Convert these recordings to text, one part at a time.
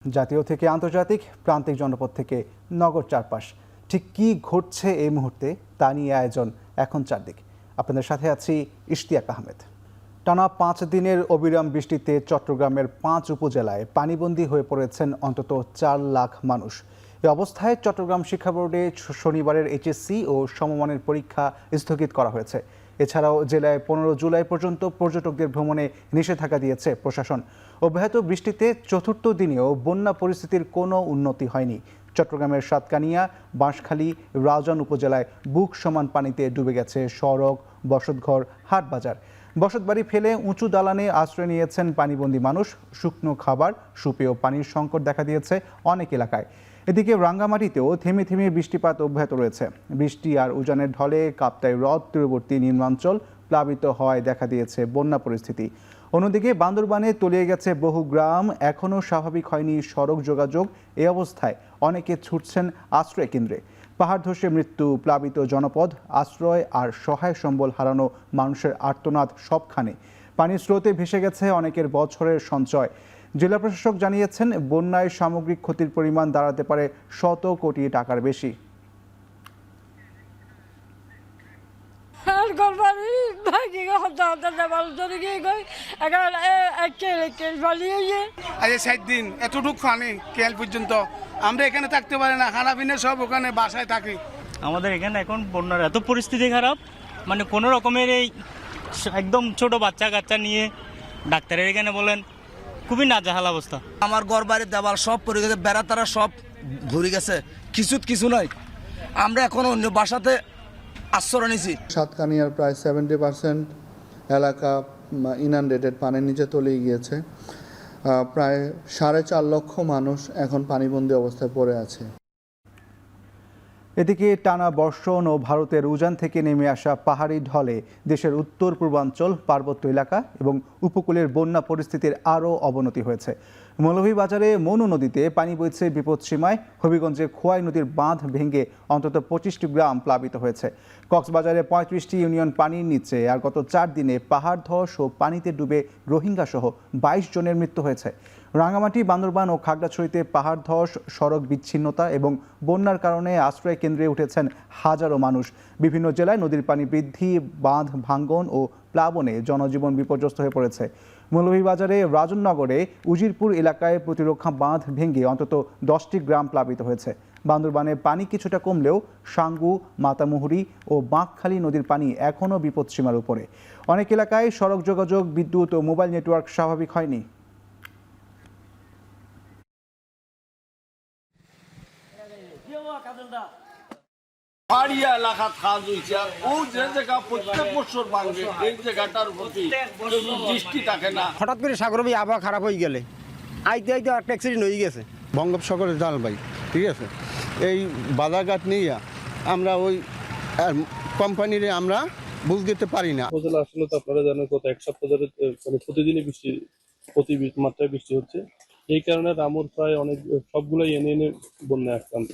জাতীয় থেকে আন্তর্জাতিক, প্রান্তিক জনপদ থেকে নগর চারপাশ, ঠিক কি ঘটছে এই মুহূর্তে তা নিয়ে আয়োজন এখন চারদিক। আপনাদের সাথে আছি ইশতিয়াক আহমেদ। টানা ৫ দিনের অবিরাম বৃষ্টিতে চট্টগ্রামের ৫ উপজেলায় পানিবন্দী হয়ে পড়েছেন অন্তত ৪ লাখ মানুষ। এ অবস্থায় চট্টগ্রাম শিক্ষা বোর্ডে শনিবারের এইচএসসি ও সমমানের পরীক্ষা স্থগিত করা হয়েছে। এছাড়াও জেলায় ১৫ জুলাই পর্যন্ত পর্যটকদের ভ্রমণে নিষেধাজ্ঞা দিয়েছে প্রশাসন। অব্যাহত বৃষ্টিতে চতুর্থ দিনেও বন্যা পরিস্থিতির কোনো উন্নতি হয়নি। চট্টগ্রামের সাতকানিয়া, বাঁশখালী, রাউজান উপজেলায় বুক সমান পানিতে ডুবে গেছে সড়ক, বসতঘর, হাট বাজার। বসতবাড়ি ফেলে উঁচু দালানে আশ্রয় নিয়েছেন পানিবন্দী মানুষ। শুকনো খাবার, সুপেয় পানির সংকট দেখা দিয়েছে অনেক এলাকায়। এদিকে রাঙ্গামাটিতেও থেমে থেমে বৃষ্টিপাত অব্যাহত রয়েছে। বৃষ্টি আর উজানের ঢলে কাপ্তাই হ্রদ তীরবর্তী নিম্নাঞ্চল প্লাবিত হওয়ায় দেখা দিয়েছে বন্যা পরিস্থিতি। অন্যদিকে বান্দরবানে তলিয়ে গেছে বহু গ্রাম, এখনও স্বাভাবিক হয়নি সড়ক যোগাযোগ। এই অবস্থায় অনেকে ছুটছেন আশ্রয় কেন্দ্রে। পাহাড় ধসে মৃত্যু, প্লাবিত জনপদ, আশ্রয় আর সহায় সম্বল হারানো মানুষের আর্তনাদ সবখানে। পানির স্রোতে ভেসে গেছে অনেকের বছরের সঞ্চয়। জেলা প্রশাসক জানিয়েছেন, বন্যায় সামগ্রিক ক্ষতির পরিমাণ দাঁড়াতে পারে শত কোটি টাকার বেশি। আজ 7 দিন এতটুক পানি কেল পর্যন্ত আমরা এখানে থাকতে পারি না, খানা পিনা সব ওখানে বাসায় থাকি। আমাদের এখানে এখন বন্যার এত পরিস্থিতি খারাপ, মানে কোনো রকমের এই একদম ছোট বাচ্চা কাচ্চা নিয়ে ডাক্তারের এখানে বলেন খুবই নাজেহাল অবস্থা। আমার ঘর বাড়ির দেওয়াল সব পড়ে গেছে, বেড়া তারা সব ঘুরে গেছে, কিছু নাই। আমরা এখন অন্য বাসাতে আশ্রয় নিছি। সাতকানিয়ার প্রায় 70% এলাকা ইনান্ডেটেড, পানির নিচে তলিয়ে গিয়েছে। প্রায় 4.5 লক্ষ মানুষ এখন পানিবন্দী অবস্থায় পড়ে আছে। এদিকে টানা বর্ষণ ও ভারতের উজান থেকে নেমে আসা পাহাড়ি ঢলে দেশের উত্তর পূর্বাঞ্চল, পার্বত্য এলাকা এবং উপকূলের বন্যা পরিস্থিতির আরও অবনতি হয়েছে। মৌলভীবাজারে মনু নদীতে পানি বইছে বিপদসীমায়। হবিগঞ্জে খোয়াই নদীর বাঁধ ভেঙে অন্তত 25টি গ্রাম প্লাবিত হয়েছে। কক্সবাজারে 35টি ইউনিয়ন পানির নিচে। আর গত 4 দিনে পাহাড় ধস ও পানিতে ডুবে রোহিঙ্গা সহ 22 জনের মৃত্যু হয়েছে। রাঙ্গামাটি, বান্দরবান ও খাগড়াছড়িতে পাহাড় ধস, সড়ক বিচ্ছিন্নতা এবং বন্যার কারণে আশ্রয় কেন্দ্রে উঠেছেন হাজারো মানুষ। বিভিন্ন জেলায় নদীর পানি বৃদ্ধি, বাঁধ ভাঙ্গন ও প্লাবনে জনজীবন বিপর্যস্ত হয়ে পড়েছে। মৌলভীবাজারে রাজননগরে উজিরপুর এলাকায় প্রতিরক্ষা বাঁধ ভেঙে অন্তত 10টি গ্রাম প্লাবিত হয়েছে। বান্দরবানে পানি কিছুটা কমলেও সাঙ্গু, মাতামুহুরী ও বাঁকখালী নদীর পানি এখনও বিপদসীমার উপরে। অনেক এলাকায় সড়ক যোগাযোগ, বিদ্যুৎ ও মোবাইল নেটওয়ার্ক স্বাভাবিক হয়নি। পাহাড়িয়া এলাকা কাজ হয়েছে, ও যে জায়গা প্রত্যেক বছর ভাঙবে, এই জায়গাটার প্রতি দৃষ্টি থাকে না। হঠাৎ করে সাগরবী আবহাওয়া খারাপ হয়ে গেলে আইতে একটা অ্যাক্সিডেন্ট হয়ে গেছে। বঙ্গোপসাগরের জাল ভাই, ঠিক আছে, এই বাধাঘাট নিয়ে আমরা ওই কোম্পানির আমরা বুঝ দিতে পারি না। উপজেলা আসলে তো আপনারা জানেন গত 1 সপ্তাহ ধরে মানে প্রতিদিনই প্রতি মাত্রায় বৃষ্টি হচ্ছে। এই কারণে রামুর প্রায় অনেক সবগুলোই এনে বন্যা আক্রান্ত।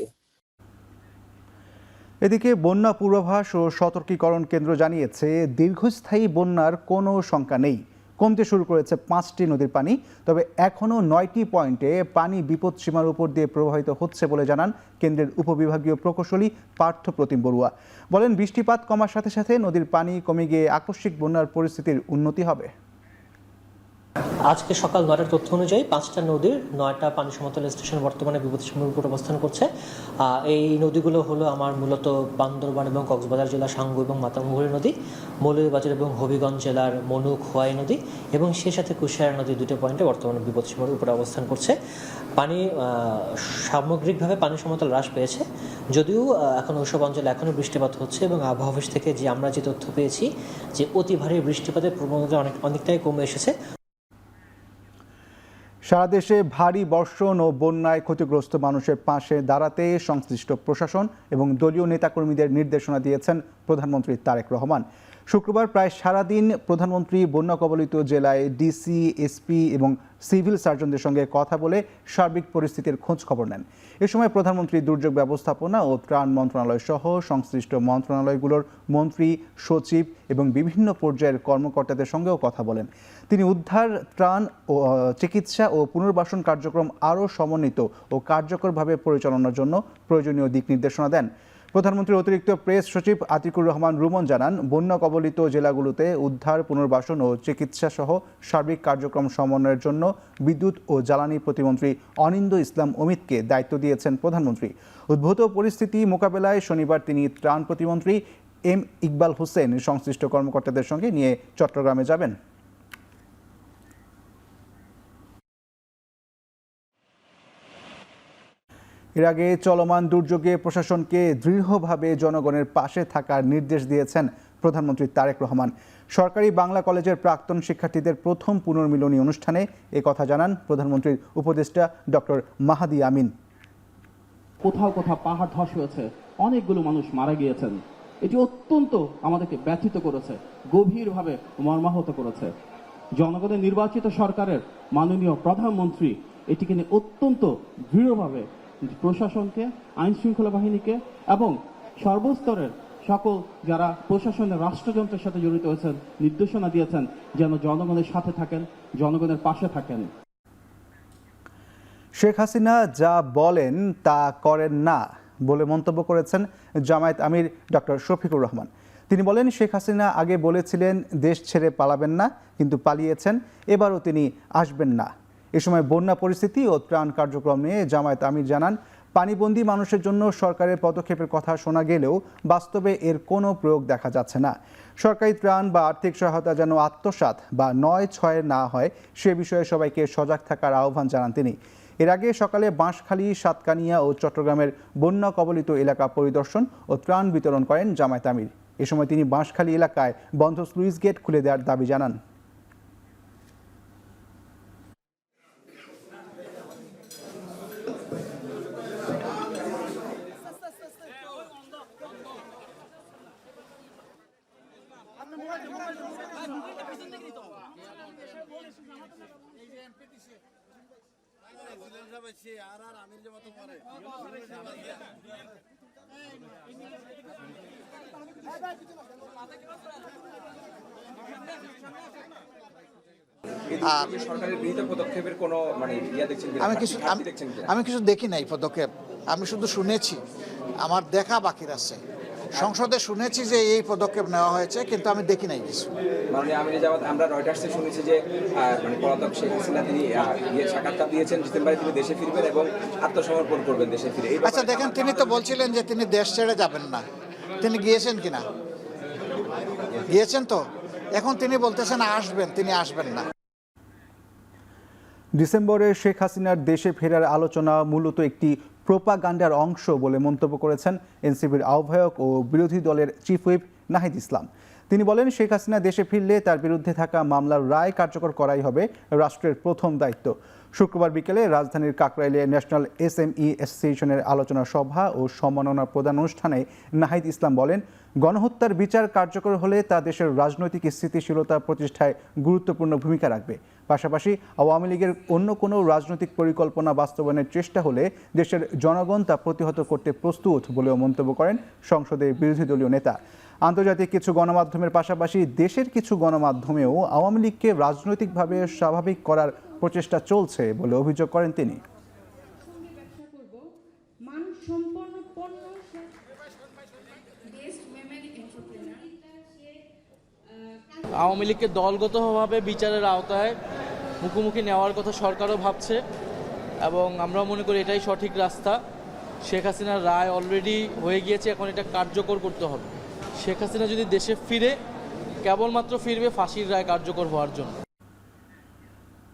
এদিকে বন্যা পূর্বাভাস ও সতর্কীকরণ কেন্দ্র জানিয়েছে, দীর্ঘস্থায়ী বন্যার কোনো শঙ্কা নেই। কমতে শুরু করেছে 5টি নদীর পানি, তবে এখনও 9টি পয়েন্টে পানি বিপদসীমার উপর দিয়ে প্রবাহিত হচ্ছে বলে জানান কেন্দ্রের উপবিভাগীয় প্রকৌশলী পার্থ প্রতিম বড়ুয়া। বলেন, বৃষ্টিপাত কমার সাথে সাথে নদীর পানি কমে গিয়ে আকস্মিক বন্যার পরিস্থিতির উন্নতি হবে। আজকে সকাল 9টার তথ্য অনুযায়ী 5টা নদীর 9টা পানি সমতল স্টেশন বর্তমানে বিপদসীমার উপর অবস্থান করছে। এই নদীগুলো হলো আমার মূলত বান্দরবান এবং কক্সবাজার জেলার সাঙ্গু এবং মাতামুহুরী নদী, মৌলভীবাজার এবং হবিগঞ্জ জেলার মনু, খোয়াই নদী এবং সেই সাথে কুশিয়ারা নদী, 2টি পয়েন্টে বর্তমানে বিপদসীমার উপরে অবস্থান করছে। পানি সামগ্রিকভাবে পানি সমতল হ্রাস পেয়েছে, যদিও এখন ওইসব অঞ্চলে এখনও বৃষ্টিপাত হচ্ছে এবং আবহাওয়া অফিস থেকে আমরা যে তথ্য পেয়েছি যে অতি ভারী বৃষ্টিপাতের প্রবণতা অনেকটাই কমে এসেছে। সারা দেশে ভারী বর্ষণ ও বন্যায় ক্ষতিগ্রস্ত মানুষের পাশে দাঁড়াতে সংশ্লিষ্ট প্রশাসন এবং দলীয় নেতাকর্মীদের নির্দেশনা দিয়েছেন প্রধানমন্ত্রী তারেক রহমান। শুক্রবার প্রায় সারাদিন প্রধানমন্ত্রী বন্যা কবলিত জেলায় ডিসি, এসপি এবং সিভিল সার্জনদের সঙ্গে কথা বলে সার্বিক পরিস্থিতির খোঁজ খবর নেন। এ সময় প্রধানমন্ত্রী দুর্যোগ ব্যবস্থাপনা ও ত্রাণ মন্ত্রণালয় সহ সংশ্লিষ্ট মন্ত্রণালয়গুলোর মন্ত্রী, সচিব এবং বিভিন্ন পর্যায়ের কর্মকর্তাদের সঙ্গেও কথা বলেন। তিনি উদ্ধার, ত্রাণ ও চিকিৎসা ও পুনর্বাসন কার্যক্রম আরও সমন্বিত ও কার্যকরভাবে পরিচালনার জন্য প্রয়োজনীয় দিক নির্দেশনা দেন। প্রধানমন্ত্রীর অতিরিক্ত প্রেস সচিব আতিকুর রহমান রুমন জানান, বন্যা কবলিত জেলাগুলোতে উদ্ধার, পুনর্বাসন ও চিকিৎসা সহ সার্বিক কার্যক্রম সমন্বয়ের জন্য বিদ্যুৎ ও জ্বালানি প্রতিমন্ত্রী অনিন্দ ইসলাম অমিতকে দায়িত্ব দিয়েছেন প্রধানমন্ত্রী। উদ্ভূত পরিস্থিতি মোকাবেলায় শনিবার তিনি ত্রাণ প্রতিমন্ত্রী এম ইকবাল হোসেন সংশ্লিষ্ট কর্মকর্তাদের সঙ্গে নিয়ে চট্টগ্রামে যাবেন। এর আগে চলমান দুর্যোগে প্রশাসনকে দৃঢ়ভাবে জনগণের পাশে থাকার নির্দেশ দিয়েছেন প্রধানমন্ত্রী তারেক রহমান। সরকারি বাংলা কলেজের প্রাক্তন শিক্ষার্থীদের প্রথম পুনর্মিলনী অনুষ্ঠানে কথা জানান প্রধানমন্ত্রীর উপদেষ্টা ডক্টর মাহাদি আমিন। কোথাও কোথাও পাহাড় ধস হয়েছে, অনেকগুলো মানুষ মারা গিয়েছেন। এটি অত্যন্ত আমাদেরকে ব্যথিত করেছে, গভীরভাবে মর্মাহত করেছে। জনগণের নির্বাচিত সরকারের মাননীয় প্রধানমন্ত্রী এটিকে নিয়ে অত্যন্ত দৃঢ়ভাবে প্রশাসনকে, আইন শৃঙ্খলা বাহিনীকে এবং সর্বস্তরের সকল যারা প্রশাসনের রাষ্ট্রযন্ত্রের সাথে জড়িত হয়েছেন নির্দেশনা দিয়েছেন যেন জনগণের সাথে থাকেন, জনগণের পাশে থাকেন। শেখ হাসিনা যা বলেন তা করেন না বলে মন্তব্য করেছেন জামায়াত আমির ডক্টর শফিকুর রহমান। তিনি বলেন, শেখ হাসিনা আগে বলেছিলেন দেশ ছেড়ে পালাবেন না, কিন্তু পালিয়েছেন, এবারও তিনি আসবেন না। এ সময় বন্যা পরিস্থিতি ও ত্রাণ কার্যক্রম নিয়ে জামায়াত আমির জানান, পানিবন্দী মানুষের জন্য সরকারের পদক্ষেপের কথা শোনা গেলেও বাস্তবে এর কোনো প্রয়োগ দেখা যাচ্ছে না। সরকারি ত্রাণ বা আর্থিক সহায়তা যেন আত্মসাৎ বা ৯/৬ না হয় সে বিষয়ে সবাইকে সজাগ থাকার আহ্বান জানান তিনি। এর আগে সকালে বাঁশখালী, সাতকানিয়া ও চট্টগ্রামের বন্যা কবলিত এলাকা পরিদর্শন ও ত্রাণ বিতরণ করেন জামায়াত আমির। এ সময় তিনি বাঁশখালী এলাকায় বন্ধ স্লুইস গেট খুলে দেওয়ার দাবি জানান। আমি কিছু দেখি নাই পদক্ষেপ, আমি শুধু শুনেছি, আমার দেখা বাকি আছে। সংসদে শুনেছি যে এই পদক্ষেপ নেওয়া হয়েছে, কিন্তু আমি দেখি নাই কিছু। আমরা রয়টার্সে শুনেছি যে পলাতক শেখ হাসিনা তিনি সাক্ষাৎকার দিয়েছেন, ডিসেম্বরে তিনি দেশে ফিরবেন এবং আত্মসমর্পণ করবেন দেশে ফিরে। আচ্ছা দেখেন, তিনি তো বলছিলেন যে তিনি দেশ ছেড়ে যাবেন না। তিনি গিয়েছেন কিনা? গিয়েছেন তো। এখন তিনি বলতেছেন আসবেন, তিনি আসবেন না। ডিসেম্বরে শেখ হাসিনার দেশে ফেরার আলোচনা মূলত একটি প্রোপাগান্ডার অংশ বলে মন্তব্য করেছেন এনসিপির আহ্বায়ক ও বিরোধী দলের চিফ হুইপ নাহিদ ইসলাম। তিনি বলেন, শেখ হাসিনা দেশে ফিরলে তার বিরুদ্ধে থাকা মামলার রায় কার্যকর করাই হবে রাষ্ট্রের প্রথম দায়িত্ব। শুক্রবার বিকেলে রাজধানীর কাকরাইলে ন্যাশনাল SME অ্যাসোসিয়েশনের আলোচনা সভা ও সম্মাননা প্রদান অনুষ্ঠানে নাহিদ ইসলাম বলেন, গণহত্যার বিচার কার্যকর হলে তা দেশের রাজনৈতিক স্থিতিশীলতা প্রতিষ্ঠায় গুরুত্বপূর্ণ ভূমিকা রাখবে। পাশাপাশি আওয়ামী লীগের অন্য কোনো রাজনৈতিক পরিকল্পনা বাস্তবায়নের চেষ্টা হলে দেশের জনগণ তা প্রতিহত করতে প্রস্তুত বলেও মন্তব্য করেন সংসদের বিরোধী দলীয় নেতা। আন্তর্জাতিক কিছু গণমাধ্যমের পাশাপাশি দেশের কিছু গণমাধ্যমেও আওয়ামী লীগকে রাজনৈতিকভাবে স্বাভাবিক করার প্রচেষ্টা চলছে বলে অভিযোগ করেন তিনি। আওয়ামী লীগকে দলগতভাবে বিচারের আওতায় মুখোমুখি নেওয়ার কথা সরকারও ভাবছে এবং আমরা মনে করি এটাই সঠিক রাস্তা। শেখ হাসিনার রায় অলরেডি হয়ে গিয়েছে, এখন এটা কার্যকর করতে হবে। শেখ হাসিনা যদি দেশে ফিরে, কেবলমাত্র ফিরবে ফাঁসির রায় কার্যকর হওয়ার জন্য।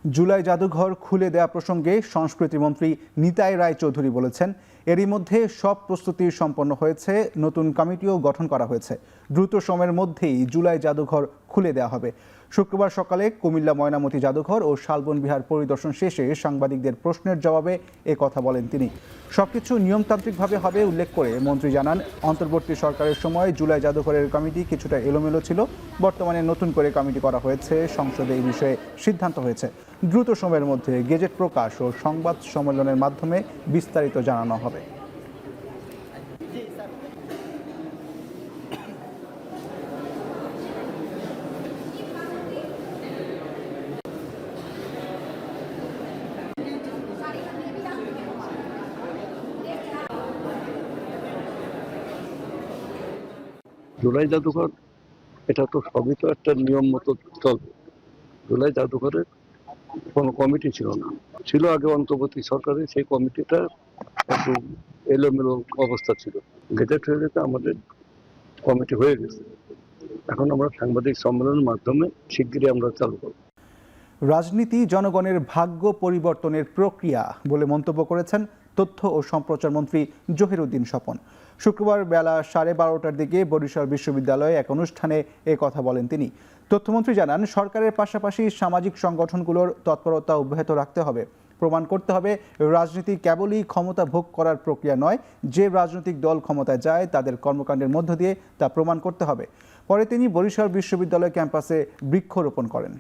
জুলাই জাদুঘর খুলে দেওয়া প্রসঙ্গে সংস্কৃতিমন্ত্রী নিতাই রায় চৌধুরী বলেছেন, এরই মধ্যে সব প্রস্তুতি সম্পন্ন হয়েছে, নতুন কমিটিও গঠন করা হয়েছে। দ্রুত সময়ের মধ্যেই জুলাই জাদুঘর খুলে দেওয়া হবে। শুক্রবার সকালে কুমিল্লা ময়নামতি জাদুঘর ও শালবন বিহার পরিদর্শন শেষে সাংবাদিকদের প্রশ্নের জবাবে এ কথা বলেন তিনি। সবকিছু নিয়মতান্ত্রিকভাবে হবে উল্লেখ করে মন্ত্রী জানান, অন্তর্বর্তী সরকারের সময় জুলাই জাদুঘরের কমিটি কিছুটা এলোমেলো ছিল, বর্তমানে নতুন করে কমিটি করা হয়েছে, সংসদে এই বিষয়ে সিদ্ধান্ত হয়েছে। দ্রুত সময়ের মধ্যে গেজেট প্রকাশ ও সংবাদ সম্মেলনের মাধ্যমে বিস্তারিত জানানো হবে। জুলাই জাদুঘর এটা তো সবই তো একটা নিয়ম মতো চলবে। জুলাই জাদুঘরের কোনো কমিটি ছিল না, ছিল আগে অন্তর্বর্তী সরকারের, সেই কমিটিটা একটু এলোমেলো অবস্থা ছিল। গেজেট হয়ে যেতে আমাদের কমিটি হয়ে গেছে, এখন আমরা সাংবাদিক সম্মেলনের মাধ্যমে শিগগিরই আমরা চালু করব। রাজনীতি জনগণের ভাগ্য পরিবর্তনের প্রক্রিয়া বলে মন্তব্য করেছেন তথ্য ও সম্প্রচার মন্ত্রী জহিরুদ্দিন স্বপন। শুক্রবার বেলা 12:30টার দিকে বরিশাল বিশ্ববিদ্যালয়ে এক অনুষ্ঠানে এ কথা বলেন তিনি। তথ্যমন্ত্রী জানান, সরকারের পাশাপাশি সামাজিক সংগঠনগুলোর তৎপরতা অব্যাহত রাখতে হবে। প্রমাণ করতে হবে রাজনীতি কেবলই ক্ষমতা ভোগ করার প্রক্রিয়া নয়, যে রাজনৈতিক দল ক্ষমতায় যায় তাদের কর্মকাণ্ডের মধ্য দিয়ে তা প্রমাণ করতে হবে। পরে তিনি বরিশাল বিশ্ববিদ্যালয় ক্যাম্পাসে বৃক্ষরোপণ করেন।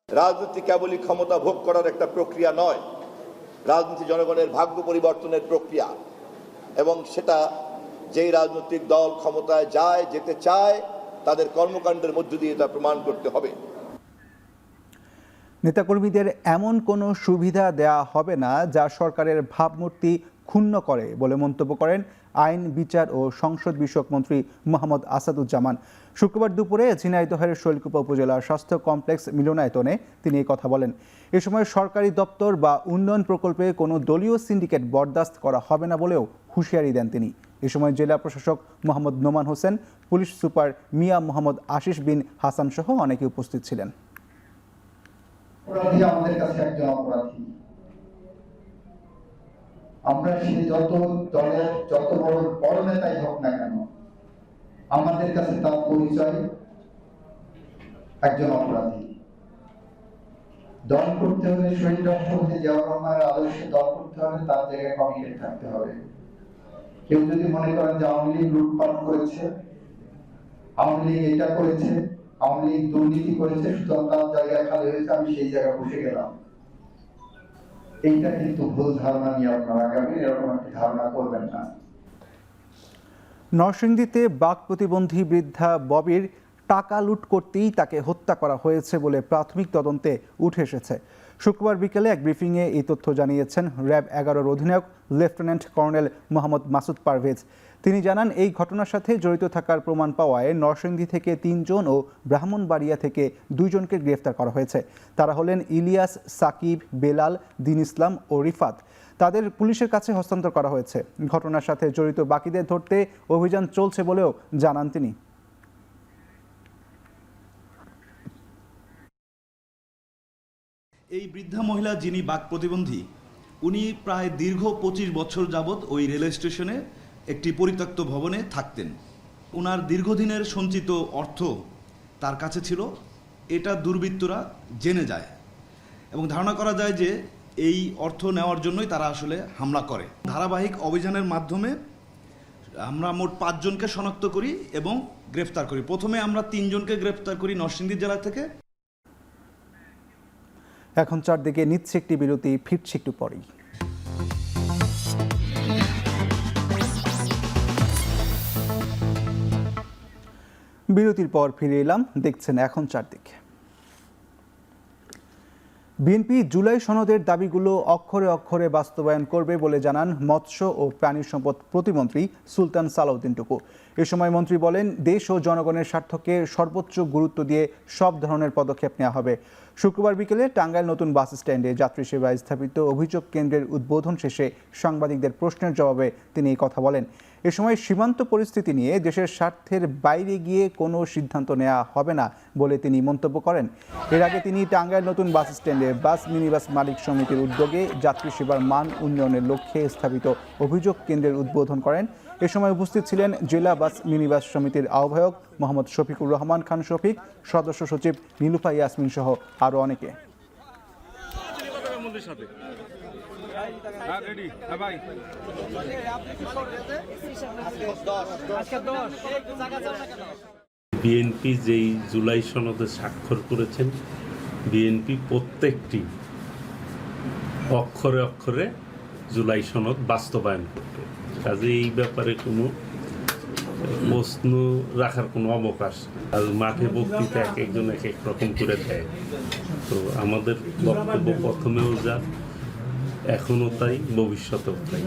রাজনীতি কেবলই ক্ষমতা ভোগ করার একটা প্রক্রিয়া নয়, রাজনীতি জনগণের ভাগ্য পরিবর্তনের প্রক্রিয়া, এবং সেটা যেই রাজনৈতিক দল ক্ষমতায় যায়, যেতে চায়, তাদের কর্মকাণ্ডের মধ্য দিয়ে তা প্রমাণ করতে হবে। নেতাকর্মীদের এমন কোনো সুবিধা দেয়া হবে না যা সরকারের ভাবমূর্তি ক্ষুণ্ণ করে বলে মন্তব্য করেন আইন, বিচার ও সংসদ বিষয়ক মন্ত্রী মোহাম্মদ আসাদুজ্জামান। শুক্রবার দুপুরে ঝিনাইদহের শৈলকুপা উপজেলা স্বাস্থ্য কমপ্লেক্স মিলনায়তনে তিনি এই কথা বলেন। এ সময় সরকারি দপ্তর বা উন্নয়ন প্রকল্পে কোনো দলীয় সিন্ডিকেট বরদাস্ত করা হবে না বলেও হুঁশিয়ারি দেন তিনি। এ সময় জেলা প্রশাসক মোহাম্মদ নোমান হোসেন, পুলিশ সুপার মিয়া মোহাম্মদ আশিস বিন হাসান সহ অনেকে উপস্থিত ছিলেন। অপরাধী আমাদের কাছে একজন অপরাধী। আমরা সে যত দলের যত বড় নেতাই হোক না কেন, আমাদের কাছে তার পরিচয় একজন অপরাধী। দল করতে হলে শহীদ রাষ্ট্রপতি জিয়াউর রহমানের আদর্শে দল করতে হলে তার জায়গায় কমিটেড থাকতে হবে। কেউ যদি মনে করেন যে আওয়ামী লীগ লুটপাট করেছে, আওয়ামী লীগ এটা করেছে, আওয়ামী লীগ দুর্নীতি করেছে, সুতরাং তার জায়গা খালি হয়েছে, আমি সেই জায়গায় বসে গেলাম, এইটা কিন্তু ভুল ধারণা নিয়ে আপনারা আগামী এরকম একটি ধারণা করবেন না। নরসিংদীতে বাক প্রতিবন্ধী বৃদ্ধা ববির টাকা লুট করতেই তাকে হত্যা করা হয়েছে বলে প্রাথমিক তদন্তে উঠে এসেছে। শুক্রবার বিকেলে এক ব্রিফিংয়ে এই তথ্য জানিয়েছেন র্যাব 11 অধিনায়ক লেফটেন্যান্ট কর্নেল মোহাম্মদ মাসুদ পারভেজ। তিনি জানান, এই ঘটনার সাথে জড়িত থাকার প্রমাণ পাওয়ায় নরসিংদী থেকে 3 জন ও ব্রাহ্মণবাড়িয়া থেকে 2 জনকে গ্রেফতার করা হয়েছে। তারা হলেন ইলিয়াস, সাকিব, বেলাল, দিন ইসলাম ও রিফাত। তাদের পুলিশের কাছে হস্তান্তর করা হয়েছে। ঘটনার সাথে জড়িত বাকিদের ধরতে অভিযান চলছে বলেও জানান তিনি। এই বৃদ্ধা মহিলা যিনি বাক প্রতিবন্ধী, উনি প্রায় দীর্ঘ 25 বছর যাবৎ ওই রেল স্টেশনে একটি পরিত্যক্ত ভবনে থাকতেন। ওনার দীর্ঘদিনের সঞ্চিত অর্থ তার কাছে ছিল, এটা দুর্বৃত্তরা জেনে যায় এবং ধারণা করা যায় যে এই অর্থ নেওয়ার জন্যই তারা আসলে হামলা করে। ধারাবাহিক অভিযানের মাধ্যমে আমরা মোট 5 জনকে শনাক্ত করি এবং গ্রেফতার করি। প্রথমে আমরা 3 জনকে গ্রেফতার করি নরসিংদী জেলা থেকে। এখন চারদিকে নিচ্ছে একটি বিরতি, ফিরছি একটু পরেই। বিরতির পর ফিরে এলাম, দেখছেন এখন চারদিকে। বিএনপি জুলাই সনদের দাবিগুলো অক্ষরে অক্ষরে বাস্তবায়ন করবে বলে জানান মৎস্য ও প্রাণী সম্পদ প্রতিমন্ত্রী সুলতান সালাউদ্দিন টুকু। এ সময় মন্ত্রী বলেন, দেশ ও জনগণের স্বার্থকে সর্বোচ্চ গুরুত্ব দিয়ে সব ধরনের পদক্ষেপ নেওয়া হবে। শুক্রবার বিকেলে টাঙ্গাইল নতুন বাস স্ট্যান্ডে যাত্রী সেবায় স্থাপিত অভিযোগ কেন্দ্রের উদ্বোধন শেষে সাংবাদিকদের প্রশ্নের জবাবে তিনি এই কথা বলেন। এ সময় সীমান্ত পরিস্থিতি নিয়ে দেশের স্বার্থের বাইরে গিয়ে কোনো সিদ্ধান্ত নেওয়া হবে না বলে তিনি মন্তব্য করেন। এর আগে তিনি টাঙ্গাইল নতুন বাস স্ট্যান্ডে বাস মিনিবাস মালিক সমিতির উদ্যোগে যাত্রী সেবার মান উন্নয়নের লক্ষ্যে স্থাপিত অভিযোগ কেন্দ্রের উদ্বোধন করেন। এ সময় উপস্থিত ছিলেন জেলা বাস মিনিবাস সমিতির আহ্বায়ক মোহাম্মদ শফিকুর রহমান খান শফিক, সদস্য সচিব নীলুফা ইয়াসমিন সহ আরও অনেকে। বিএনপি যেই জুলাই সনদে স্বাক্ষর করেছেন, বিএনপি প্রত্যেকটি অক্ষরে অক্ষরে জুলাই সনদ বাস্তবায়ন করবে। কাজে এই ব্যাপারে কোনো প্রশ্ন রাখার কোনো অবকাশ, আর মাঠে বক্তৃতা এক একজন এক এক রকম করে দেয়। তো আমাদের বক্তব্য প্রথমেও যা, এখনও তাই, ভবিষ্যতেও তাই।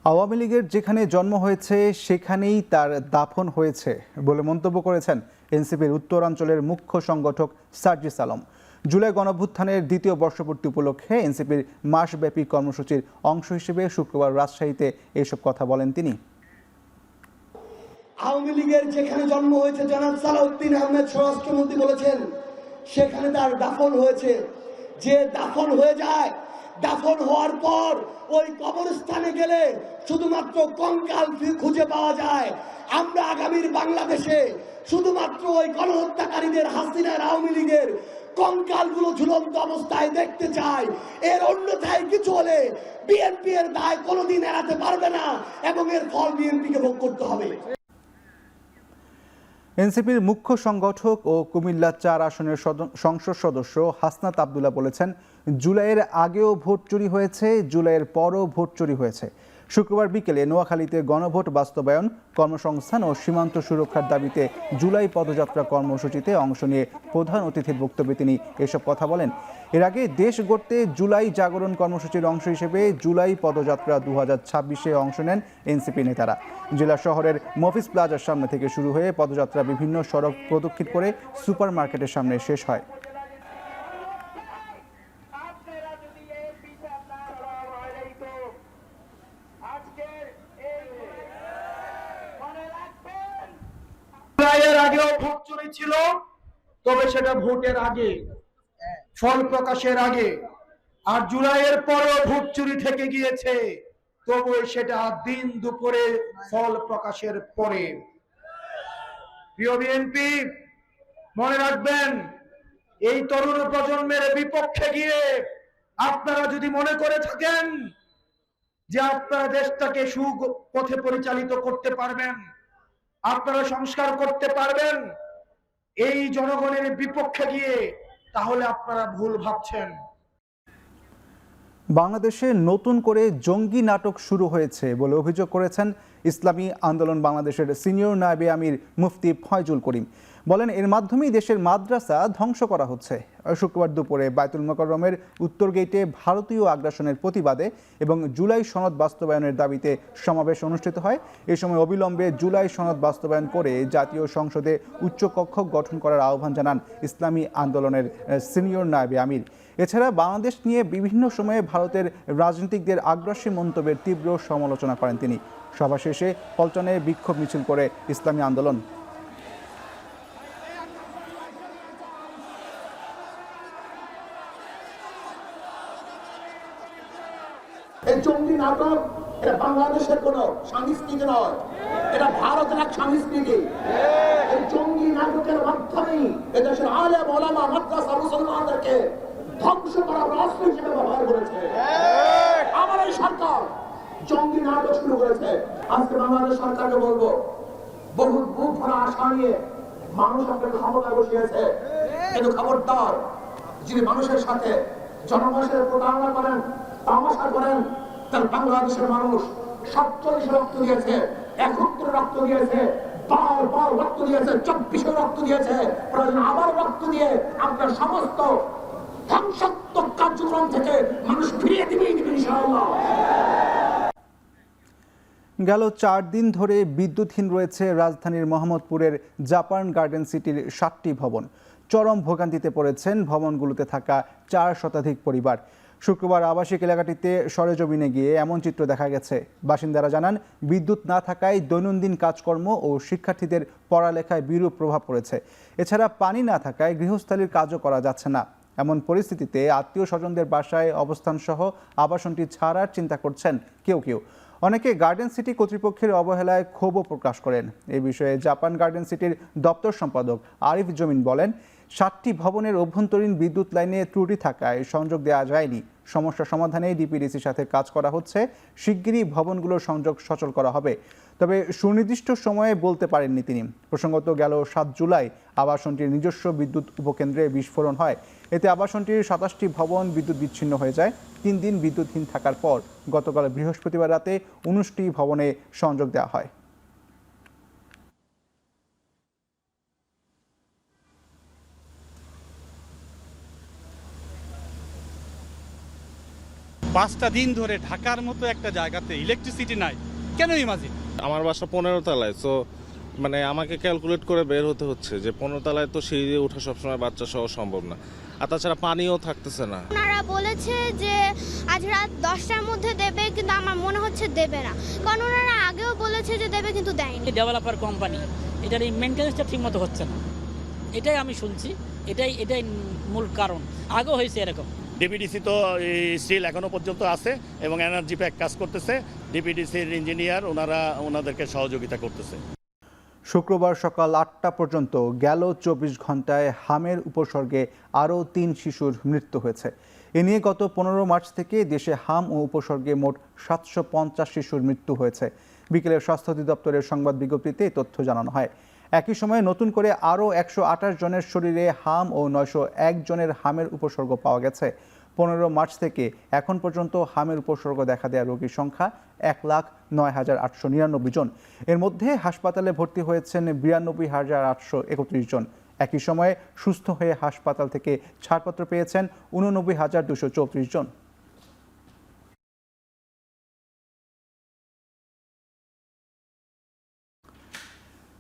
আওয়ামী লীগের যেখানে জন্ম হয়েছে সেখানেই তার দাফন হয়েছে বলে মন্তব্য করেছেন এনসিপির উত্তরাঞ্চলের মুখ্য সংগঠক সার্জিস আলম। জুলাই গণঅভ্যুত্থানের দ্বিতীয় বর্ষপূর্তি উপলক্ষে এনসিপির মাসব্যাপী কর্মসূচির অংশ হিসেবে শুক্রবার রাজশাহীতে এসব কথা বলেন তিনি। আওয়ামী লীগের যেখানে জন্ম হয়েছে, জনাব সালাউদ্দিন আহমেদ স্বরাষ্ট্রমন্ত্রী বলেছেন সেখানে তার দাফন হয়েছে। যে দাফন হয়ে যায়, দাফন হওয়ার পর ওই কবরস্থানে গেলে শুধুমাত্র কঙ্কাল খুঁজে পাওয়া যায়। আমরা আগামীর বাংলাদেশে শুধুমাত্র ওই গণহত্যাকারীদের, হাসিনার, আওয়ামী লীগের কঙ্কালগুলো ঝুলন্ত অবস্থায় দেখতে চাই। এর অন্যথায় কিছু হলে বিএনপি এর দায় কোনোদিন এড়াতে পারবে না এবং এর ফল বিএনপিকে ভোগ করতে হবে। এনসিপির মুখ্য সংগঠক ও কুমিল্লা 4 আসনের সংসদ সদস্য হাসনাত আবদুল্লাহ বলেছেন, জুলাইয়ের আগেও ভোট চুরি হয়েছে, জুলাইয়ের পরও ভোট চুরি হয়েছে। শুক্রবার বিকেলে নোয়াখালীতে গণভোট বাস্তবায়ন, কর্মসংস্থান ও সীমান্ত সুরক্ষার দাবিতে জুলাই পদযাত্রা কর্মসূচিতে অংশ নিয়ে প্রধান অতিথির বক্তব্যে তিনি এসব কথা বলেন। এর আগে দেশ গড়তে জুলাই জাগরণ কর্মসূচির অংশ হিসেবে জুলাই পদযাত্রা 2026-এ অংশ নেন এনসিপি নেতারা। জেলা শহরের মফিজ প্লাজার সামনে থেকে শুরু হয়ে পদযাত্রা বিভিন্ন সড়ক প্রদক্ষিণ করে সুপার মার্কেটের সামনে শেষ হয়। জুলাইয়ের আগেও ভোট চুরি ছিল, তবে সেটা ভোটের আগে, ফল প্রকাশের আগে। আর জুলাইয়ের পরেও ভোট চুরি থেকে গিয়েছে, তবু সেটা দিন দুপুরে ফল প্রকাশের পরে। প্রিয় বিএনপি, মনে রাখবেন, এই তরুণ প্রজন্মের বিপক্ষে গিয়ে আপনারা যদি মনে করে থাকেন যে আপনারা দেশটাকে সুপথে পরিচালিত করতে পারবেন, আপনারা সংস্কার করতে পারবেন এই জনগণের বিপক্ষে গিয়ে, তাহলে আপনারা ভুল ভাবছেন। বাংলাদেশে নতুন করে জঙ্গি নাটক শুরু হয়েছে বলে অভিযোগ করেছেন ইসলামী আন্দোলন বাংলাদেশের সিনিয়র নায়েবে আমির মুফতি ফয়জুল করিম। বলেন, এর মাধ্যমেই দেশের মাদ্রাসা ধ্বংস করা হচ্ছে। শুক্রবার দুপুরে বায়তুল মোকাররমের উত্তর গেটে ভারতীয় আগ্রাসনের প্রতিবাদে এবং জুলাই সনদ বাস্তবায়নের দাবিতে সমাবেশ অনুষ্ঠিত হয়। এ সময় অবিলম্বে জুলাই সনদ বাস্তবায়ন করে জাতীয় সংসদে উচ্চকক্ষ গঠন করার আহ্বান জানান ইসলামী আন্দোলনের সিনিয়র নায়েবে আমির। এছাড়া বাংলাদেশ নিয়ে বিভিন্ন সময়ে ভারতের রাজনীতিকদের আগ্রাসী মন্তব্যের তীব্র সমালোচনা করেন তিনি। সভা শেষে পল্টনে বিক্ষোভ মিছিল করে ইসলামী আন্দোলন। এই জঙ্গি নাটক, এটা বাংলাদেশের কোন সংস্কৃতি নয়, এটা ভারতের এক সংস্কৃতি। এই জঙ্গি নাটকের মাধ্যমেই এদেশের আলেম ওলামা, মাদ্রাসা, মুসলমানদেরকে ধ্বংস করার অস্ত্র হিসেবে ব্যবহার করেছে। আমার এই সরকার জঙ্গি নাটক শুরু করেছে। আজকে বাংলাদেশ সরকারকে বলবো, বহু বুক ভরা আশা নিয়ে মানুষ আপনাকে ক্ষমতায় বসিয়েছে, কিন্তু খবরদার, যিনি মানুষের সাথে জনগণের প্রতারণা করেন, তামাশা করেন, তার বাংলাদেশের মানুষ 47 রক্ত দিয়েছে, 71 রক্ত দিয়েছে, বার রক্ত দিয়েছে, 24 রক্ত দিয়েছে, প্রয়োজন আবার রক্ত দিয়ে আপনার সমস্ত ধ্বংসাত্মক কার্যক্রম থেকে মানুষ ফিরিয়ে দিবে ইনশাআল্লাহ। গেল 4 দিন ধরে বিদ্যুৎহীন রয়েছে রাজধানীর মোহাম্মদপুরের জাপান গার্ডেন সিটির 7টি ভবন। চরম ভোগান্তিতে পড়েছেন ভবনগুলোতে থাকা 4 শতাধিক পরিবার। শুক্রবার আবাসিক এলাকাটিতে সরেজমিনে গিয়ে এমন চিত্র দেখা গেছে। বাসিন্দারা জানান, বিদ্যুৎ না থাকায় দৈনন্দিন কাজকর্ম ও শিক্ষার্থীদের পড়ালেখায় বিরূপ প্রভাব পড়েছে। এছাড়া পানি না থাকায় গৃহস্থালির কাজও করা যাচ্ছে না। এমন পরিস্থিতিতে আত্মীয় স্বজনদের বাসায় অবস্থানসহ আবাসনটি ছাড়ার চিন্তা করছেন কেউ কেউ। অনেকে গার্ডেন সিটি কর্তৃপক্ষের অবহেলায় ক্ষোভও প্রকাশ করেন। এই বিষয়ে জাপান গার্ডেন সিটির দপ্তর সম্পাদক আরিফ জমিন বলেন, 7টি ভবনের অভ্যন্তরীণ বিদ্যুৎ লাইনে ত্রুটি থাকায় সংযোগ দেওয়া যায়নি। সমস্যা সমাধানে ডিপিডিসির সাথে কাজ করা হচ্ছে। শিগগিরই ভবনগুলোর সংযোগ সচল করা হবে। তবে সুনির্দিষ্ট সময়ে বলতে পারেননি তিনি। প্রসঙ্গত গেল 7 জুলাই আবাসনটির নিজস্ব বিদ্যুৎ উপকেন্দ্রে বিস্ফোরণ হয়। এতে আবাসনটির 27টি ভবন বিদ্যুৎ বিচ্ছিন্ন হয়ে যায়। 3 দিন বিদ্যুৎহীন থাকার পর গতকাল বৃহস্পতিবার রাতে 19টি ভবনে সংযোগ দেওয়া হয়। পাঁচটা দিন ধরে ঢাকার মতো একটা জায়গাতে ইলেকট্রিসিটি নাই, কেন ইমাজিন? আমার বাসা 15 তলায়, তো মানে আমাকে ক্যালকুলেট করে বের হতে হচ্ছে যে 15 তলায় তো সিঁড়ি দিয়ে ওঠা সবসময় বাচ্চা সহ সম্ভব না, আর তাছাড়া পানিও থাকতেছে না। ওনারা বলেছে যে আজ রাত 10টার মধ্যে দেবে, কিন্তু আমার মনে হচ্ছে দেবে না, কারণ ওনারা আগেও বলেছে যে দেবে কিন্তু দেয়নি। ডেভেলপার কোম্পানি, এটার এই মেনটেন্যান্সটা ঠিক মতো হচ্ছে না, এটাই আমি শুনছি, এটাই মূল কারণ। আগেও হয়েছে এরকম। ডিপিডিসি তো স্টিল এখনো পর্যন্ত আছে এবং এনার্জি প্যাক কাজ করতেছে। ডিপিডিসির ইঞ্জিনিয়ার ওনাদেরকে সহযোগিতা করতেছে। শুক্রবার সকাল 8টা পর্যন্ত গেল 24 ঘন্টায় হামের উপসর্গে আরও 3 শিশুর মৃত্যু হয়েছে। এ নিয়ে গত 15 মার্চ থেকে দেশে হাম ও উপসর্গে মোট 750 শিশুর মৃত্যু হয়েছে। বিকেলে স্বাস্থ্য অধিদপ্তরের সংবাদ বিজ্ঞপ্তিতে এই তথ্য জানানো হয়। একই সময়ে নতুন করে আরও 128 জনের শরীরে হাম ও 901 জনের হামের উপসর্গ পাওয়া গেছে। 15 মার্চ থেকে এখন পর্যন্ত হামের উপসর্গ দেখা দেওয়া রোগীর সংখ্যা 1,09,899 জন। এর মধ্যে হাসপাতালে ভর্তি হয়েছেন 92,831 জন। একই সময়ে সুস্থ হয়ে হাসপাতাল থেকে ছাড়পত্র পেয়েছেন 89,234 জন।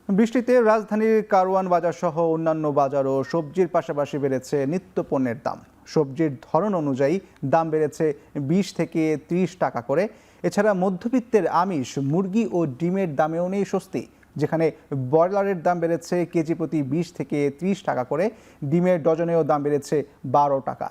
বৃষ্টিতে রাজধানীর কারওয়ান বাজার সহ অন্যান্য বাজার ও সবজির পাশাপাশি বেড়েছে নিত্য পণ্যের দাম। সবজির ধরন অনুযায়ী দাম বেড়েছে 20 থেকে 30 টাকা করে। এছাড়া মধ্যবিত্তের আমিষ, মুরগি ও ডিমের দামেও নেই স্বস্তি। যেখানে ব্রয়লারের দাম বেড়েছে কেজি প্রতি 20 থেকে 30 টাকা করে, ডিমের ডজনেও দাম বেড়েছে 12 টাকা।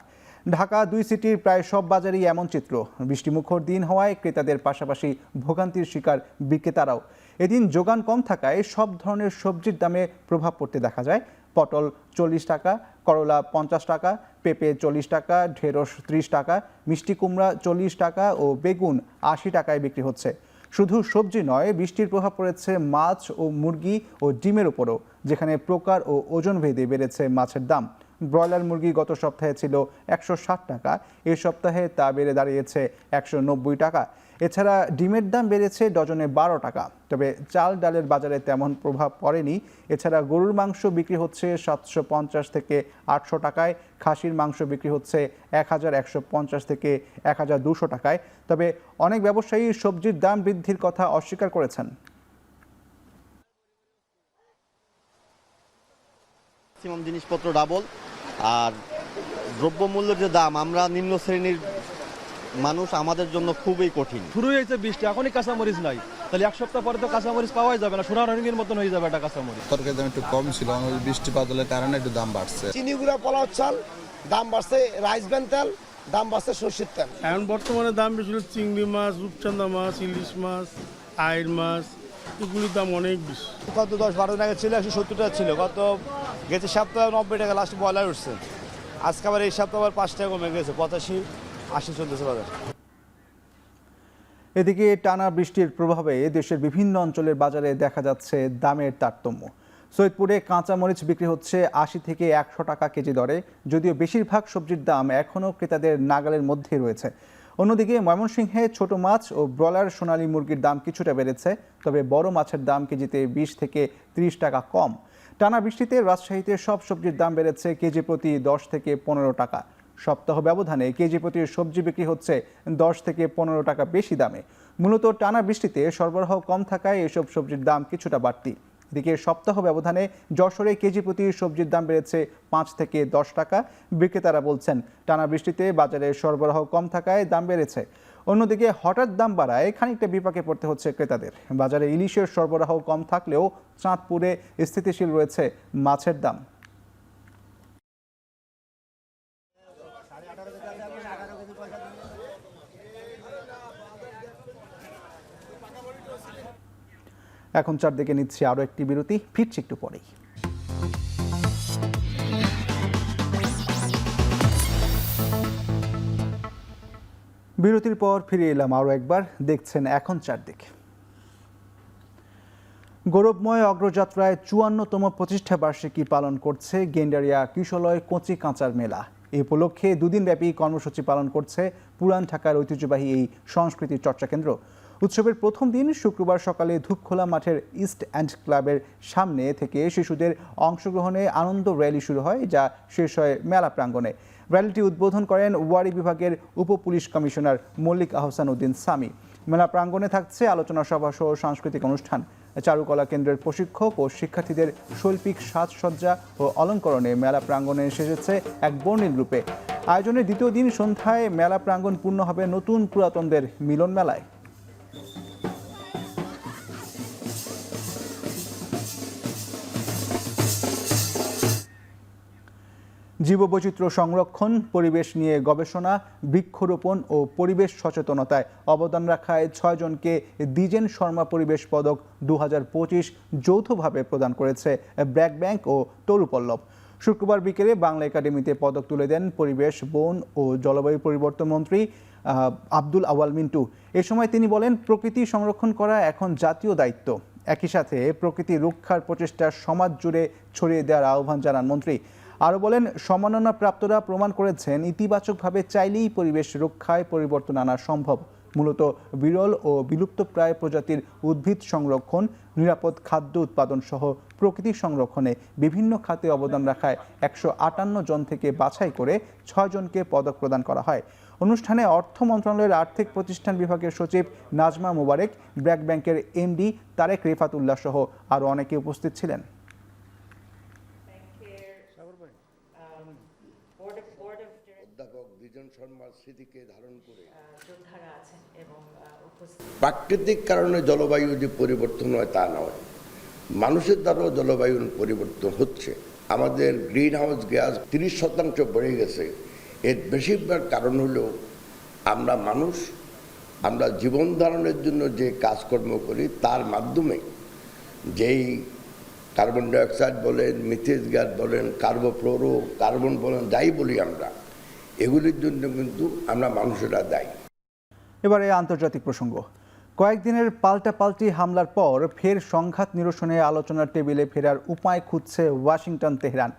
ঢাকা 2 সিটির প্রায় সব বাজারেই এমন চিত্র। বৃষ্টিমুখর দিন হওয়ায় ক্রেতাদের পাশাপাশি ভোগান্তির শিকার বিক্রেতারাও। এদিন যোগান কম থাকায় সব ধরনের সবজির দামে প্রভাব পড়তে দেখা যায়। পটল 40 টাকা, করলা 50 টাকা, পেঁপে 40 টাকা, ঢেঁড়স 30 টাকা, মিষ্টি কুমড়া 40 টাকা ও বেগুন 80 টাকায় বিক্রি হচ্ছে। শুধু সবজি নয়, বৃষ্টির প্রভাব পড়েছে মাছ ও মুরগি ও ডিমের উপরও, যেখানে প্রকার ও ওজন ভেদে বেড়েছে মাছের দাম। ব্রয়লার মুরগি গত সপ্তাহে ছিল 160 টাকা, এই সপ্তাহে তা বেড়ে দাঁড়িয়েছে 190 টাকা। এছাড়া ডিমের দাম বেড়েছে ডজনে 12 টাকা। তবে চাল ডালের বাজারে তেমন প্রভাব পড়েনি। এছাড়া গরুর মাংস বিক্রি হচ্ছে 750 থেকে 800 টাকায়, খাসির মাংস বিক্রি হচ্ছে 1150 থেকে 1200 টাকায়। তবে অনেক ব্যবসায়ী সবজির দাম বৃদ্ধির কথা অস্বীকার করেছেন। ম্যাক্সিমাম জিনিসপত্র ডাবল, আর দ্রব্যমূল্যের যে দাম, আমরা নিম্ন শ্রেণীর মানুষ, আমাদের জন্য খুবই কঠিন। শুরু হয়েছে বৃষ্টি, এখনই কাঁচামরিচ নাই, তাহলে 1 সপ্তাহ পরে তো কাঁচামরিচ পাওয়াই যাবে না, সোনারঙের মতন হয়ে যাবে একটা কাঁচামরিচ। তরকারির দাম একটু কম ছিল, বৃষ্টিপাতের কারণে একটু দাম বাড়ছে। চিনি গুঁড়া, পোলাও চাল দাম বাড়ছে, রাইস ব্যান তেল দাম বাড়ছে, সর্ষের তেল। এখন বর্তমানে দাম বেশি হলো চিংড়ি মাছ, রূপচাঁদা মাছ, ইলিশ মাছ, আইড় মাছ, এগুলির দাম অনেক বেশি। গত 10-12 দিন আগে ছিল 170 টাকা ছিল, গেছে সপ্তাহে 90 টাকা লাস্ট ব্রয়লার উঠছে। আজকে আবার এই সপ্তাহে আবার 5 টাকা কমে গেছে, 85-80 চলতেছে বাজার। এদিকে টানা বৃষ্টির প্রভাবে দেশের বিভিন্ন অঞ্চলের বাজারে দেখা যাচ্ছে দামের তারতম্য। সৈয়দপুরে কাঁচামরিচ বিক্রি হচ্ছে 80 থেকে 100 টাকা কেজি দরে, যদিও বেশিরভাগ সবজির দাম এখনও ক্রেতাদের নাগালের মধ্যে রয়েছে। অন্যদিকে ময়মনসিংহে ছোট মাছ ও ব্রয়লার সোনালী মুরগির দাম কিছুটা বেড়েছে, তবে বড় মাছের দাম কেজিতে 20 থেকে 30 টাকা কম। টানা বৃষ্টিতে রাজশাহীতে সব সবজির দাম বেড়েছে কেজি প্রতি 10 থেকে 15 টাকা। সপ্তাহ ব্যবধানে কেজি প্রতি সবজি বিক্রি হচ্ছে 10 থেকে 15 টাকা বেশি দামে। মূলত টানা বৃষ্টিতে সরবরাহ কম থাকায় এসব সবজির দাম কিছুটা বাড়তি। এদিকে সপ্তাহ ব্যবধানে যশোরে কেজি প্রতি সবজির দাম বেড়েছে 5 থেকে 10 টাকা। বিক্রেতারা বলছেন টানা বৃষ্টিতে বাজারে সরবরাহ কম থাকায় দাম বেড়েছে। অন্যদিকে হঠাৎ দাম বাড়ায় খানিকটা বিপাকে পড়তে হচ্ছে ক্রেতাদের। বাজারে ইলিশের সরবরাহ কম থাকলেও চাঁদপুরে স্থিতিশীল রয়েছে মাছের দাম। এখন চারদিকে নিচ্ছি আরো একটি বিরতি, ফিরছি একটু পরেই। বিরতির পর ফিরে এলাম আরো একবার, দেখছেন এখন চারদিক। গৌরবময় অগ্রযাত্রায় 54তম প্রতিষ্ঠা বার্ষিকী পালন করছে গেন্ডারিয়া কিশলয় কচি কাঁচার মেলা। এই উপলক্ষে দুদিনব্যাপী কর্মসূচি পালন করছে পুরান ঢাকার ঐতিহ্যবাহী এই সংস্কৃতি চর্চা কেন্দ্র। উৎসবের প্রথম দিন শুক্রবার সকালে ধূপখোলা মাঠের ইস্ট এন্ড ক্লাবের সামনে থেকে শিশুদের অংশগ্রহণে আনন্দ র্যালি শুরু হয়, যা শেষ হয় মেলা প্রাঙ্গণে। র্যালিটি উদ্বোধন করেন ওয়ারী বিভাগের উপ পুলিশ কমিশনার মল্লিক আহসান উদ্দিন সামি। মেলা প্রাঙ্গণে থাকছে আলোচনা সভা সহ সাংস্কৃতিক অনুষ্ঠান। চারুকলা কেন্দ্রের প্রশিক্ষক ও শিক্ষার্থীদের শৈল্পিক সাজসজ্জা ও অলঙ্করণে মেলা প্রাঙ্গণে এসেছে এক বর্ণিল রূপে। আয়োজনের দ্বিতীয় দিন সন্ধ্যায় মেলা প্রাঙ্গণ পূর্ণ হবে নতুন পুরাতনদের মিলন মেলায়। জীববৈচিত্র্য সংরক্ষণ, পরিবেশ নিয়ে গবেষণা, বৃক্ষরোপণ ও পরিবেশ সচেতনতায় অবদান রাখায় 6 জনকে দ্বিজেন শর্মা পরিবেশ পদক 2025 যৌথভাবে প্রদান করেছে ব্র্যাক ব্যাংক ও তরুপল্লব। শুক্রবার বিকেলে বাংলা একাডেমিতে পদক তুলে দেন পরিবেশ, বন ও জলবায়ু পরিবর্তন মন্ত্রী আব্দুল আওয়াল মিন্টু। এ সময় তিনি বলেন, প্রকৃতি সংরক্ষণ করা এখন জাতীয় দায়িত্ব। একই সাথে প্রকৃতি রক্ষার প্রচেষ্টা সমাজ জুড়ে ছড়িয়ে দেওয়ার আহ্বান জানান মন্ত্রী। আরও বলেন, সম্মাননা প্রাপ্তরা প্রমাণ করেছেন ইতিবাচকভাবে চাইলেই পরিবেশ রক্ষায় পরিবর্তন আনা সম্ভব। মূলত বিরল ও বিলুপ্তপ্রায় প্রজাতির উদ্ভিদ সংরক্ষণ, নিরাপদ খাদ্য উৎপাদন সহ প্রকৃতি সংরক্ষণে বিভিন্ন খাতে অবদান রাখায় 158 জন থেকে বাছাই করে 6 জনকে পদক প্রদান করা হয়। অনুষ্ঠানে অর্থ মন্ত্রণালয়ের আর্থিক প্রতিষ্ঠান বিভাগের সচিব নাজমা মোবারক, ব্র্যাক ব্যাংকের এমডি তারেক রেফাত উল্লাহ সহ আরও অনেকে উপস্থিত ছিলেন। প্রাকৃতিক কারণে জলবায়ু যে পরিবর্তন হয় তা নয়, মানুষের দ্বারাও জলবায়ু পরিবর্তন হচ্ছে। আমাদের গ্রিন হাউস গ্যাস 30% বেড়ে গেছে। এর বেশিরভাগ কারণ হলো আমরা মানুষ, আমরা জীবন ধারণের জন্য যে কাজকর্ম করি তার মাধ্যমে যেই কার্বন ডাইঅক্সাইড বলেন, মিথেন গ্যাস বলেন, কার্বোফ্লোরো কার্বন বলেন, যাই বলি আমরা, এগুলির জন্য কিন্তু আমরা মানুষেরা দায়ী। এবারে আন্তর্জাতিক প্রসঙ্গ। কয়েকদিনের পাল্টাপাল্টি হামলার পর ফের সংঘাত নিরসনে আলোচনার টেবিলে ফেরার উপায় খুঁজছে ওয়াশিংটন, তেহরান।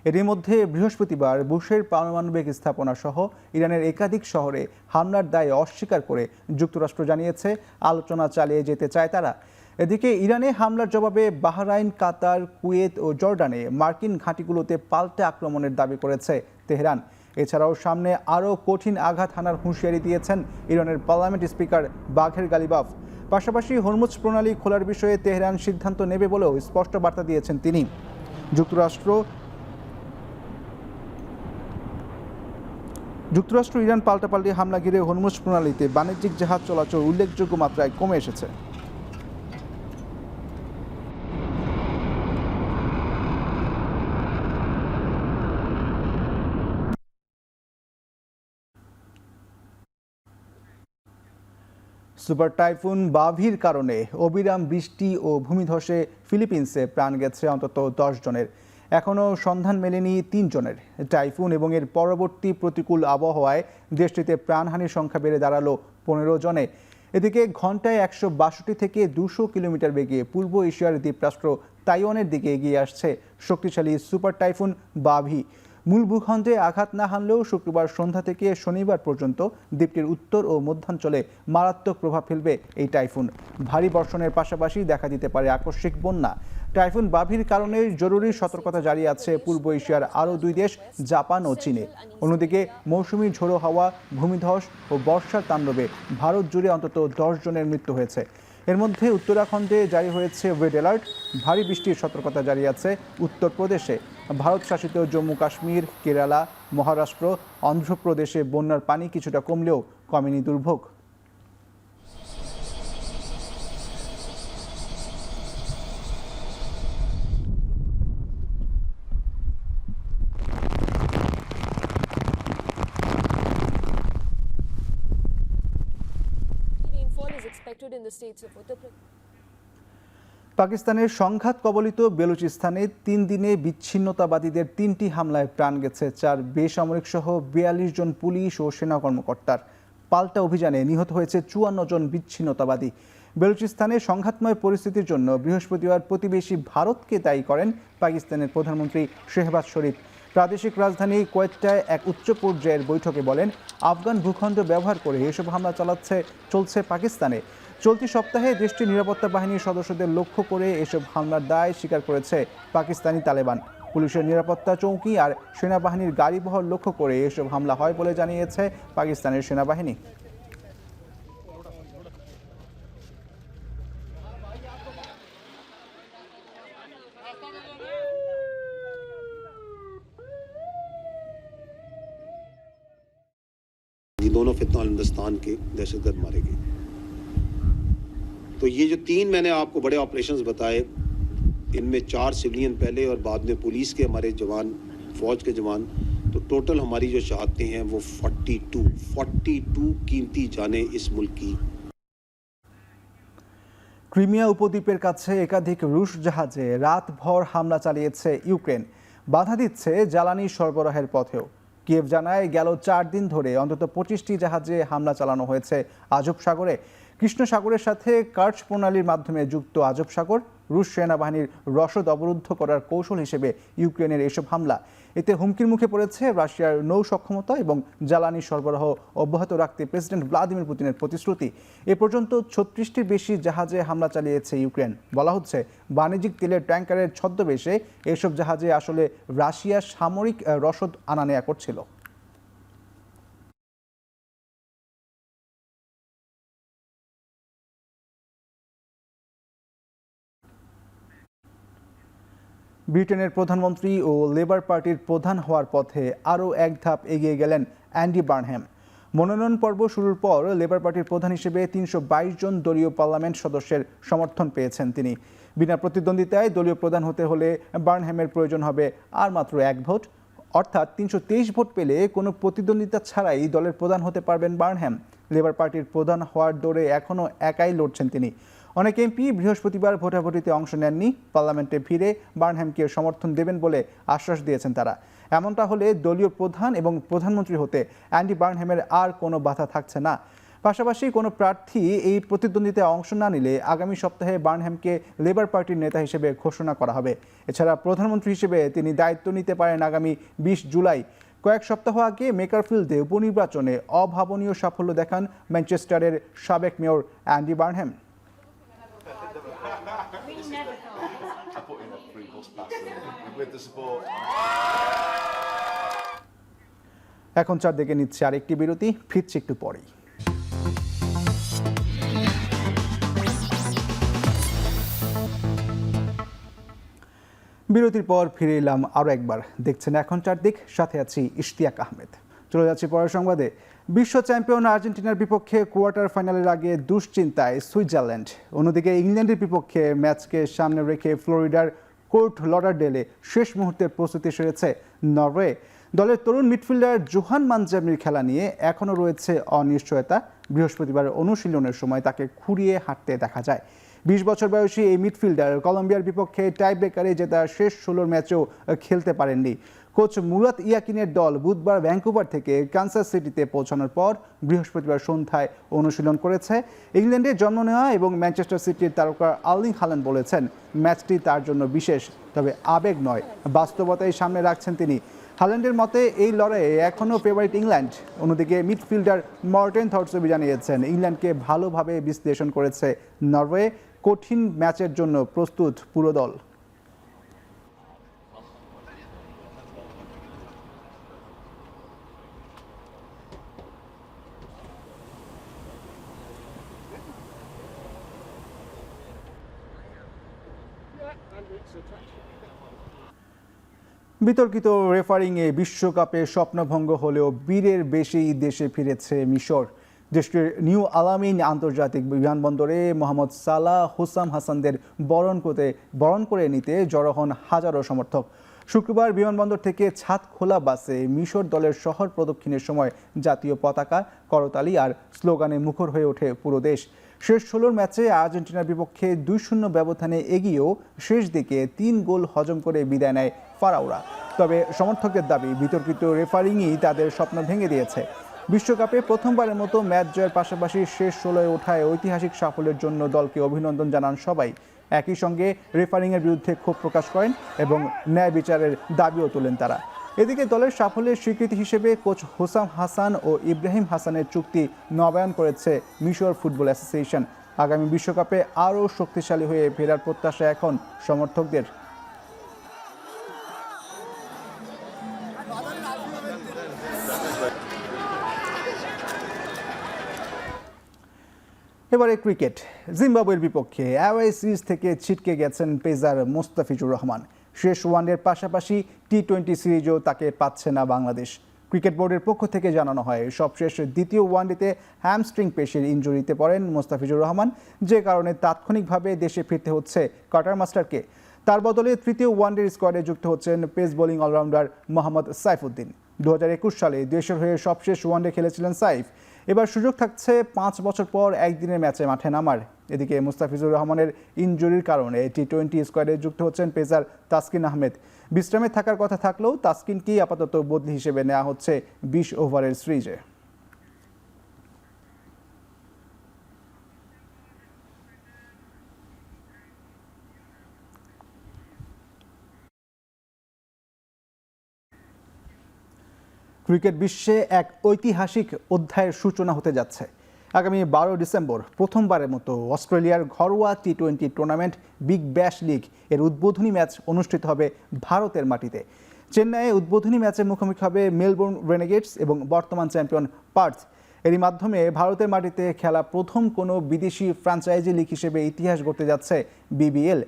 এরই মধ্যে বৃহস্পতিবার বুশের পারমাণবিক স্থাপনা সহ ইরানের একাধিক শহরে হামলার দায় অস্বীকার করে যুক্তরাষ্ট্র জানিয়েছে আলোচনা চালিয়ে যেতে চায় তারা। এদিকে ইরানে হামলার জবাবে বাহরাইন, কাতার, কুয়েত ও জর্ডানে মার্কিন ঘাঁটিগুলোতে পাল্টা আক্রমণের দাবি করেছে তেহরান। এছাড়াও সামনে আরও কঠিন আঘাত হানার হুঁশিয়ারি দিয়েছেন ইরানের পার্লামেন্ট স্পিকার বাঘের গালিবাফ। পাশাপাশি হরমুজ প্রণালী খোলার বিষয়ে তেহরান সিদ্ধান্ত নেবে বলেও স্পষ্ট বার্তা দিয়েছেন তিনি। যুক্তরাষ্ট্র ইরান পাল্টাপাল্টি হামলা ঘিরে হরমুজ প্রণালীতে বাণিজ্যিক জাহাজ চলাচল উল্লেখযোগ্য মাত্রায় কমে এসেছে। সুপার টাইফুন বাভির কারণে অবিরাম বৃষ্টি ও ভূমিধসে ফিলিপিন্সে প্রাণ গেছে অন্তত 10 জনের। এখনও সন্ধান মেলেনি 3 জনের। টাইফুন এবং এর পরবর্তী প্রতিকূল আবহাওয়ায় দেশটিতে প্রাণহানির সংখ্যা বেড়ে দাঁড়ালো 15 জনে। এদিকে ঘন্টায় 162 থেকে 200 কিলোমিটার বেগে পূর্ব এশিয়ার দ্বীপরাষ্ট্র তাইওয়ানের দিকে এগিয়ে আসছে শক্তিশালী সুপার টাইফুন বাভি। মূল ভূখণ্ডে আঘাত না হানলেও শুক্রবার সন্ধ্যা থেকে শনিবার পর্যন্ত দ্বীপটির উত্তর ও মধ্যাঞ্চলে মারাত্মক প্রভাব ফেলবে এই টাইফুন। ভারী বর্ষণের পাশাপাশি দেখা দিতে পারে আকস্মিক বন্যা। টাইফুন বাভির কারণে জরুরি সতর্কতা জারি আছে পূর্ব এশিয়ার আরও 2 দেশ, জাপান ও চীনে। অন্যদিকে মৌসুমি ঝোড়ো হাওয়া, ভূমিধস ও বর্ষার তাণ্ডবে ভারত জুড়ে অন্তত 10 জনের মৃত্যু হয়েছে। এর মধ্যে উত্তরাখণ্ডে জারি হয়েছে রেড অ্যালার্ট, ভারী বৃষ্টির সতর্কতা জারি আছে উত্তরপ্রদেশে। ভারত শাসিত জম্মু কাশ্মীর, কেরালা, মহারাষ্ট্র, অন্ধ্রপ্রদেশে বন্যার পানি কিছুটা কমলেও কমেনি দুর্ভোগ। পাকিস্তানের সংঘাত কবলিত বেলুচিস্তানে ৩ দিনে বিচ্ছিন্নতাবাদীদের ৩টি হামলায় প্রাণ গেছে ৪ বেসামরিক সহ ৪২ জন পুলিশ ও সেনা কর্মকর্তার। পাল্টা অভিযানে নিহত হয়েছে ৫৪ জন বিচ্ছিন্নতাবাদী। বেলুচিস্তানে সংঘাতময় পরিস্থিতির জন্য বৃহস্পতিবার প্রতিবেশী ভারতকে দায়ী করেন পাকিস্তানের প্রধানমন্ত্রী শেহবাজ শরীফ। প্রাদেশিক রাজধানী কোয়েটায় এক উচ্চ পর্যায়ের বৈঠকে বলেন, আফগান ভূখণ্ড ব্যবহার করে এসব হামলা চলছে পাকিস্তানে। চলতি সপ্তাহে দেশটির নিরাপত্তা বাহিনীর সদস্যদের লক্ষ্য করে এসব হামলার দায় স্বীকার করেছে পাকিস্তানি তালেবান। পুলিশের নিরাপত্তা চৌকি আর সেনাবাহিনীর গাড়িবহর লক্ষ্য করে এসব হামলা হয় বলে জানিয়েছে পাকিস্তানের সেনাবাহিনী। ये दोनों फितना हिंदुस्तान के दहशतगर्द मारे गए। तो ये जो 3 मैंने आपको बड़े ऑपरेशंस बताए, इनमें 4 सिविलियन पहले और बाद में पुलिस के हमारे जवान, फौज के जवान, तो टोटल हमारी जो शहादतें हैं वो 42 कीमती जाने इस मुल्क की। ক্রিমিয়া উপদ্বীপের কাছে একাধিক রুশ জাহাজে রাতভর হামলা চালিয়েছে ইউক্রেন। বাধা দিচ্ছে জ্বালানি সরবরাহের পথেও। কিয়েভ জানায়, গেল 4 দিন ধরে অন্তত 25টি জাহাজে হামলা চালানো হয়েছে আজব সাগরে। কৃষ্ণ সাগরের সাথে কার্চ প্রণালীর মাধ্যমে যুক্ত আজব সাগর রুশ সেনাবাহিনীর রসদ অবরুদ্ধ করার কৌশল হিসেবে ইউক্রেনের এসব হামলা। এতে হুমকির মুখে পড়েছে রাশিয়ার নৌ সক্ষমতা এবং জ্বালানি সরবরাহ অব্যাহত রাখতে প্রেসিডেন্ট ভ্লাদিমির পুতিনের প্রতিশ্রুতি। এ পর্যন্ত 36টির বেশি জাহাজে হামলা চালিয়েছে ইউক্রেন। বলা হচ্ছে, বাণিজ্যিক তেলের ট্যাঙ্কারের ছদ্মবেশে এসব জাহাজে আসলে রাশিয়া সামরিক রসদ আনা নেয়া করছিল। ব্রিটেনের প্রধানমন্ত্রী ও লেবার পার্টির প্রধান হওয়ার পথে আরও এক ধাপ এগিয়ে গেলেন অ্যান্ডি বার্নহ্যাম। মনোনয়ন পর্ব শুরুর পর লেবার পার্টির প্রধান হিসেবে ৩২২ জন দলীয় পার্লামেন্ট সদস্যের সমর্থন পেয়েছেন তিনি। বিনা প্রতিদ্বন্দ্বিতায় দলীয় প্রধান হতে হলে বার্নহ্যামের প্রয়োজন হবে আর মাত্র 1 ভোট, অর্থাৎ ৩২৩ ভোট পেলে কোনো প্রতিদ্বন্দ্বিতা ছাড়াই দলের প্রধান হতে পারবেন বার্নহ্যাম। লেবার পার্টির প্রধান হওয়ার দৌড়ে এখনও একাই লড়ছেন তিনি। অনেক এমপি বৃহস্পতিবার ভোটাভুটিতে অংশ নেননি। পার্লামেন্টে ফিরে বার্নহ্যামকে সমর্থন দেবেন বলে আশ্বাস দিয়েছেন তারা। এমনটা হলে দলীয় প্রধান এবং প্রধানমন্ত্রী হতে অ্যান্ডি বার্নহ্যামের আর কোনো বাধা থাকছে না। পাশাপাশি কোনো প্রার্থী এই প্রতিদ্বন্দ্বিতায় অংশ না নিলে আগামী সপ্তাহে বার্নহ্যামকে লেবার পার্টির নেতা হিসেবে ঘোষণা করা হবে। এছাড়া প্রধানমন্ত্রী হিসেবে তিনি দায়িত্ব নিতে পারেন আগামী 20 জুলাই। কয়েক সপ্তাহ আগে মেকারফিল্ডে উপনির্বাচনে অভাবনীয় সাফল্য দেখান ম্যানচেস্টারের সাবেক মেয়র অ্যান্ডি বার্নহ্যাম। এখন চারদিকে নিচ্ছে আরেকটি বিরতি, ফিরছি একটু পরেই। বিরতির পর ফিরে এলাম আরও একবার। দেখছেন এখন চারদিক, সাথে আছি ইশতিয়াক আহমেদ। চলে যাচ্ছি পরের সংবাদে। বিশ্ব চ্যাম্পিয়ন আর্জেন্টিনার বিপক্ষে কোয়ার্টার ফাইনালের আগে দুশ্চিন্তায় সুইজারল্যান্ড। অন্যদিকে ইংল্যান্ডের বিপক্ষে ম্যাচকে সামনে রেখে ফ্লোরিডার কোর্ট লডারডেলে শেষ মুহূর্তের প্রস্তুতি সেরেছে নরওয়ে। দলের তরুণ মিডফিল্ডার জোহান মানজামির খেলা নিয়ে এখনও রয়েছে অনিশ্চয়তা। বৃহস্পতিবার অনুশীলনের সময় তাকে খুঁড়িয়ে হাঁটতে দেখা যায়। 20 বছর বয়সী এই মিডফিল্ডার কলম্বিয়ার বিপক্ষে টাই ব্রেকারে জেতা শেষ 16 ম্যাচেও খেলতে পারেননি। কোচ মুরাত ইয়াকিনের দল বুধবার ভ্যাঙ্কুভার থেকে কানসাস সিটিতে পৌঁছানোর পর বৃহস্পতিবার সন্ধ্যায় অনুশীলন করেছে। ইংল্যান্ডে জন্ম নেওয়া এবং ম্যানচেস্টার সিটির তারকা আর্লিং হাল্যান্ড বলেছেন, ম্যাচটি তার জন্য বিশেষ, তবে আবেগ নয়, বাস্তবতাই সামনে রাখছেন তিনি। হাল্যান্ডের মতে এই লড়াইয়ে এখনও ফেভারিট ইংল্যান্ড। অন্যদিকে মিডফিল্ডার মর্টেন থর্সবি জানিয়েছেন, ইংল্যান্ডকে ভালোভাবে বিশ্লেষণ করেছে নরওয়ে, কঠিন ম্যাচের জন্য প্রস্তুত পুরো দল। বিতর্কিত রেফারিংয়ে বিশ্বকাপে স্বপ্নভঙ্গ হলেও বীরের বেশি দেশে ফিরেছে মিশর। দেশটির নিউ আলামিন আন্তর্জাতিক বিমানবন্দরে মোহাম্মদ সালাহ, হুসাম হাসানদের বরণ করে নিতে জড়ো হন হাজারো সমর্থক। শুক্রবার বিমানবন্দর থেকে ছাদ খোলা বাসে মিশর দলের শহর প্রদক্ষিণের সময় জাতীয় পতাকা, করতালি আর স্লোগানে মুখর হয়ে ওঠে পুরো দেশ। শেষ 16 ম্যাচে আর্জেন্টিনার বিপক্ষে 2-0 ব্যবধানে এগিয়েও শেষ দিকে 3 গোল হজম করে বিদায় নেয় ফারাওরা। তবে সমর্থকদের দাবি, বিতর্কিত রেফারিংই তাদের স্বপ্ন ভেঙে দিয়েছে। বিশ্বকাপে প্রথমবারের মতো ম্যাচ জয়ের পাশাপাশি শেষ 16-এ ওঠায় ঐতিহাসিক সাফল্যের জন্য দলকে অভিনন্দন জানান সবাই। একই সঙ্গে রেফারিংয়ের বিরুদ্ধে ক্ষোভ প্রকাশ করেন এবং ন্যায় বিচারের দাবিও তোলেন তারা। এদিকে দলের সাফল্যের স্বীকৃতি হিসেবে কোচ হুসাম হাসান ও ইব্রাহিম হাসানের চুক্তি নবায়ন করেছে মিশর ফুটবল অ্যাসোসিয়েশন। আগামী বিশ্বকাপে আরও শক্তিশালী হয়ে ফেরার প্রত্যাশা এখন সমর্থকদের। এবারে ক্রিকেট। জিম্বাবুয়ের বিপক্ষে অ্যাওয়ে সিরিজ থেকে ছিটকে গেছেন পেসার মোস্তাফিজুর রহমান। শেষ ওয়ানডের পাশাপাশি টি-20 সিরিজেও তাকে পাচ্ছে না বাংলাদেশ। ক্রিকেট বোর্ডের পক্ষ থেকে জানানো হয়, সবশেষ দ্বিতীয় ওয়ানডেতে হ্যামস্ট্রিং পেশির ইনজুরিতে পড়েন মোস্তাফিজুর রহমান, যে কারণে তাৎক্ষণিকভাবে দেশে ফিরতে হচ্ছে কাটার মাস্টারকে। তার বদলে তৃতীয় ওয়ানডের স্কোয়াডে যুক্ত হচ্ছেন pace bowling allrounder Mohammad Saifuddin. 2021 সালে দেশের হয়ে সবশেষ ওয়ানডে খেলেছিলেন সাইফ। এবার সুযোগ থাকছে 5 বছর পর একদিনের ম্যাচে মাঠে নামার। এদিকে মুস্তাফিজুর রহমানের ইনজুরির কারণে টি-20 স্কোয়াডে যুক্ত হচ্ছেন পেসার তাসকিন আহমেদ। বিশ্রামে থাকার কথা থাকলেও তাসকিনকেই আপাতত বদলি হিসেবে নেওয়া হচ্ছে 20 ওভারের সিরিজে। ক্রিকেট বিশ্বে এক ঐতিহাসিক অধ্যায়ের সূচনা হতে যাচ্ছে। আগামী 12 ডিসেম্বর প্রথমবারের মতো অস্ট্রেলিয়ার ঘরোয়া টি-20 টুর্নামেন্ট বিগ ব্যাশ লিগ এর উদ্বোধনী ম্যাচ অনুষ্ঠিত হবে ভারতের মাটিতে। চেন্নাইয়ে উদ্বোধনী ম্যাচে মুখোমুখি হবে মেলবোর্ন রেনেগেডস এবং বর্তমান চ্যাম্পিয়ন পার্থ। এরই মাধ্যমে ভারতের মাটিতে খেলা প্রথম কোনো বিদেশি ফ্র্যাঞ্চাইজি লিগ হিসেবে ইতিহাস গড়তে যাচ্ছে বিবিএল।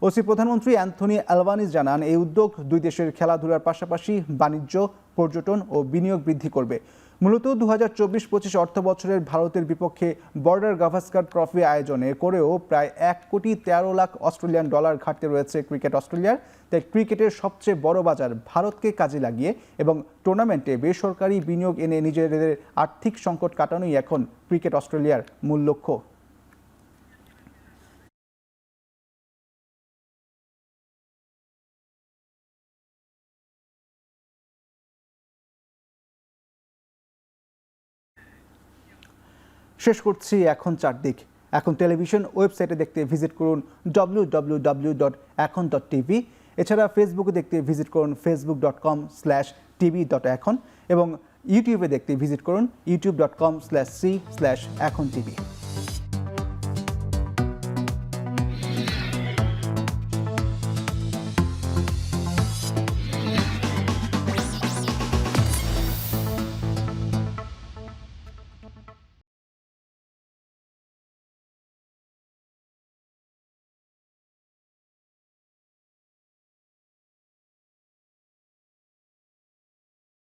ওসি প্রধানমন্ত্রী অ্যান্থনি অ্যালবানিজ জানান, এই উদ্যোগ দুই দেশের খেলাধুলার পাশাপাশি বাণিজ্য, পর্যটন ও বিনিয়োগ বৃদ্ধি করবে। মূলত 2024-25 অর্থ বছরের ভারতের বিপক্ষে বর্ডার গাভাস্কার ট্রফি আয়োজনে করেও প্রায় $1,13,00,000 অস্ট্রেলিয়ান ডলার ঘাটতি রয়েছে ক্রিকেট অস্ট্রেলিয়ার। তাই ক্রিকেটের সবচেয়ে বড় বাজার ভারতকে কাজে লাগিয়ে এবং টুর্নামেন্টে বেসরকারি বিনিয়োগ এনে নিজেদের আর্থিক সংকট কাটানোই এখন ক্রিকেট অস্ট্রেলিয়ার মূল লক্ষ্য। শেষ করছি এখন চারদিক। এখন টেলিভিশন ওয়েবসাইটে দেখতে ভিজিট করুন www.ekhon.tv। এছাড়া ফেসবুকে দেখতে ভিজিট করুন facebook.com/tv.ekhon এবং ইউটিউবে দেখতে ভিজিট করুন youtube.com/c/ekhon tv।